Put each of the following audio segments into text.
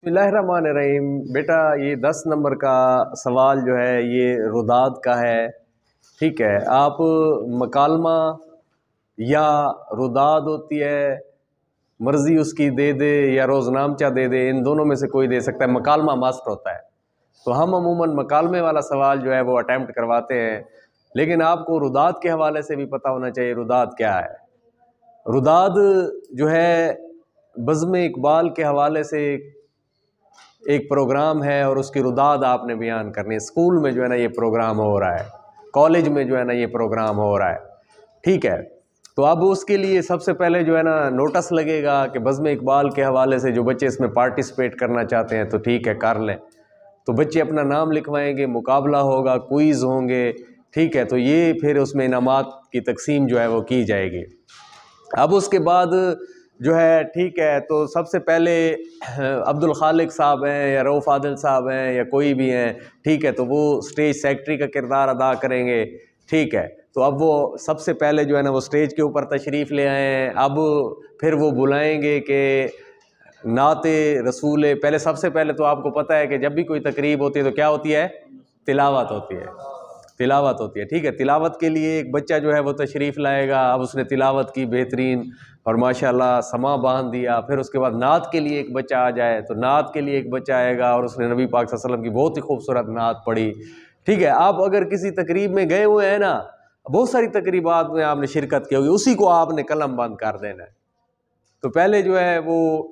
بسم اللہ الرحمن الرحیم۔ بیٹا یہ 10 نمبر کا سوال جو ہے یہ روداد کا ہے، ٹھیک ہے۔ آپ مکالمہ یا روداد ہوتی ہے، مرضی اس کی دے دے یا روزنامچہ دے دے، ان دونوں میں سے کوئی دے سکتا ہے۔ مکالمہ ماسٹ ہوتا ہے، تو ہم عموماً مکالمے والا سوال جو ہے وہ اٹیمپٹ کرواتے ہیں، لیکن آپ کو روداد کے حوالے سے بھی پتہ ہونا چاہیے روداد کیا ہے۔ روداد جو ہے بزم اقبال کے حوالے سے ایک پروگرام ہے، اور اس کی روداد آپ نے بیان کرنی ہے۔ اسکول میں جو ہے نا یہ پروگرام ہو رہا ہے، کالج میں جو ہے نا یہ پروگرام ہو رہا ہے، ٹھیک ہے۔ تو اب اس کے لیے سب سے پہلے جو ہے نا نوٹس لگے گا کہ بزم اقبال کے حوالے سے جو بچے اس میں پارٹیسپیٹ کرنا چاہتے ہیں تو ٹھیک ہے کر لیں، تو بچے اپنا نام لکھوائیں گے، مقابلہ ہوگا، کوئز ہوں گے، ٹھیک ہے۔ تو یہ پھر اس میں انعامات کی تقسیم جو ہے وہ کی جائے گی۔ اب اس کے بعد جو ہے ٹھیک ہے، تو سب سے پہلے عبد الخالق صاحب ہیں یا رؤف عادل صاحب ہیں یا کوئی بھی ہیں، ٹھیک ہے، تو وہ اسٹیج سیکرٹری کا کردار ادا کریں گے، ٹھیک ہے۔ تو اب وہ سب سے پہلے جو ہے نا وہ اسٹیج کے اوپر تشریف لے آئے ہیں۔ اب پھر وہ بلائیں گے کہ نعت رسول، پہلے سب سے پہلے تو آپ کو پتہ ہے کہ جب بھی کوئی تقریب ہوتی ہے تو کیا ہوتی ہے؟ تلاوت ہوتی ہے، تلاوت ہوتی ہے، ٹھیک ہے۔ تلاوت کے لیے ایک بچہ جو ہے وہ تشریف لائے گا، اب اس نے تلاوت کی بہترین اور ماشاءاللہ سما باندھ دیا۔ پھر اس کے بعد نعت کے لیے ایک بچہ آ جائے، تو نعت کے لیے ایک بچہ آئے گا اور اس نے نبی پاک صلی اللہ علیہ وسلم کی بہت ہی خوبصورت نعت پڑھی، ٹھیک ہے۔ آپ اگر کسی تقریب میں گئے ہوئے ہیں نا، بہت ساری تقریبات میں آپ نے شرکت کی ہوگی، اسی کو آپ نے قلم بند کر دینا ہے۔ تو پہلے جو ہے وہ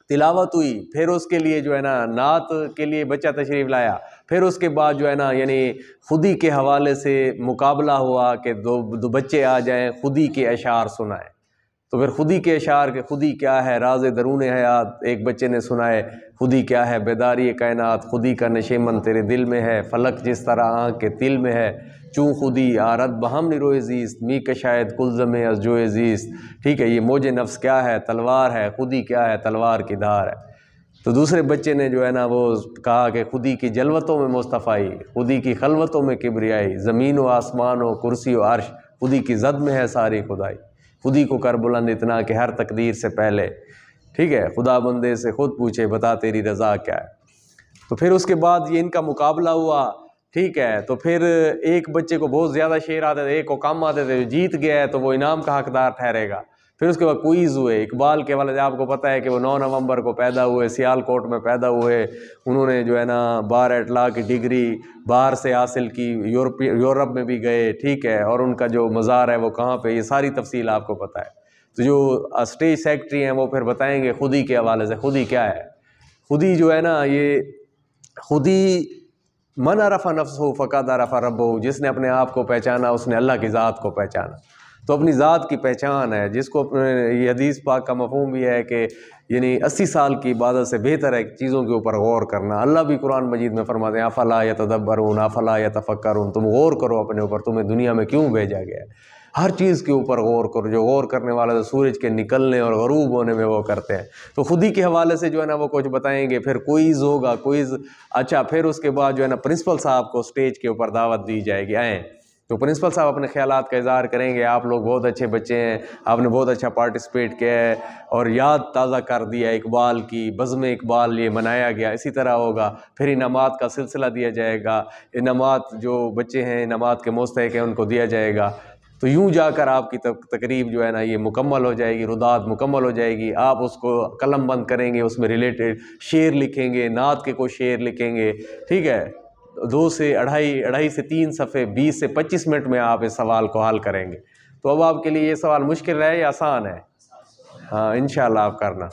تلاوت ہوئی، پھر اس کے لیے جو ہے نا نعت کے لیے بچہ تشریف لایا، پھر اس کے بعد جو ہے نا یعنی خودی کے حوالے سے مقابلہ ہوا کہ دو بچے آ جائیں، خودی کے اشعار سنائیں۔ تو پھر خودی کے اشعار کے خودی کیا ہے راز درون حیات ایک بچے نے سنائے، خودی کیا ہے بیداری کائنات، خودی کا نشیمن تیرے دل میں ہے، فلک جس طرح آنکھ کے تل میں ہے، چوں خودی آرد بہم نروئے زیست می کا شاید کلزم از جوئے زیست، ٹھیک ہے۔ یہ موج نفس کیا ہے؟ تلوار ہے، خودی کیا ہے؟ تلوار کی دھار ہے۔ تو دوسرے بچے نے جو ہے نا وہ کہا کہ خودی کی جلوتوں میں مصطفیٰ، خودی کی خلوتوں میں کبریائی، زمین و آسمان و کرسی و عرش، خودی کی زد میں ہے ساری خدائی، خودی کو کر بلند اتنا کہ ہر تقدیر سے پہلے، ٹھیک ہے، خدا بندے سے خود پوچھے بتا تیری رضا کیا ہے۔ تو پھر اس کے بعد یہ ان کا مقابلہ ہوا، ٹھیک ہے۔ تو پھر ایک بچے کو بہت زیادہ شعر آتے تھے، ایک کو کم آتے تھے، جو جیت گیا ہے تو وہ انعام کا حقدار ٹھہرے گا۔ پھر اس کے بعد کوئز ہوئے، اقبال کے والد آپ کو پتہ ہے کہ وہ 9 نومبر کو پیدا ہوئے، سیال کوٹ میں پیدا ہوئے، انہوں نے جو ہے نا بار اٹلا کی ڈگری باہر سے حاصل کی، یورپ میں بھی گئے، ٹھیک ہے، اور ان کا جو مزار ہے وہ کہاں پہ، یہ ساری تفصیل آپ کو پتہ ہے۔ تو جو اسٹیج سیکرٹری ہیں وہ پھر بتائیں گے خودی کے حوالے سے خودی کیا ہے۔ خودی جو ہے نا یہ خودی من عرف نفسہ فقد عرف ربہ، جس نے اپنے آپ کو پہچانا اس نے اللہ کی ذات کو پہچانا۔ تو اپنی ذات کی پہچان ہے، جس کو یہ حدیث پاک کا مفہوم بھی ہے کہ یعنی 80 سال کی عبادت سے بہتر ہے چیزوں کے اوپر غور کرنا۔ اللہ بھی قرآن مجید میں فرماتے ہیں افلا یتدبرون افلا یتفکرون، تم غور کرو اپنے اوپر، تمہیں دنیا میں کیوں بھیجا گیا ہے۔ ہر چیز کے اوپر غور کرو، جو غور کرنے والا تو سورج کے نکلنے اور غروب ہونے میں وہ کرتے ہیں۔ تو خودی کے حوالے سے جو ہے نا وہ کچھ بتائیں گے، پھر کوئز ہوگا، کوئز اچھا، پھر اس کے بعد جو ہے نا پرنسپل صاحب کو اسٹیج کے اوپر دعوت دی جائے گی، آئیں۔ تو پرنسپل صاحب اپنے خیالات کا اظہار کریں گے، آپ لوگ بہت اچھے بچے ہیں، آپ نے بہت اچھا پارٹیسپیٹ کیا ہے اور یاد تازہ کر دیا اقبال کی، بزم اقبال یہ منایا گیا، اسی طرح ہوگا۔ پھر انعامات کا سلسلہ دیا جائے گا، انعامات جو بچے ہیں انعامات کے مستحق ہیں ان کو دیا جائے گا۔ تو یوں جا کر آپ کی تقریب جو ہے نا یہ مکمل ہو جائے گی، روداد مکمل ہو جائے گی۔ آپ اس کو قلم بند کریں گے، اس میں ریلیٹڈ شعر لکھیں گے، نعت کے کوئی شعر لکھیں گے، ٹھیک ہے۔ 2 سے 2.5 سے 3 صفحے 20 سے 25 منٹ میں آپ اس سوال کو حل کریں گے۔ تو اب آپ کے لیے یہ سوال مشکل ہے یا آسان ہے؟ ہاں انشاءاللہ آپ کرنا۔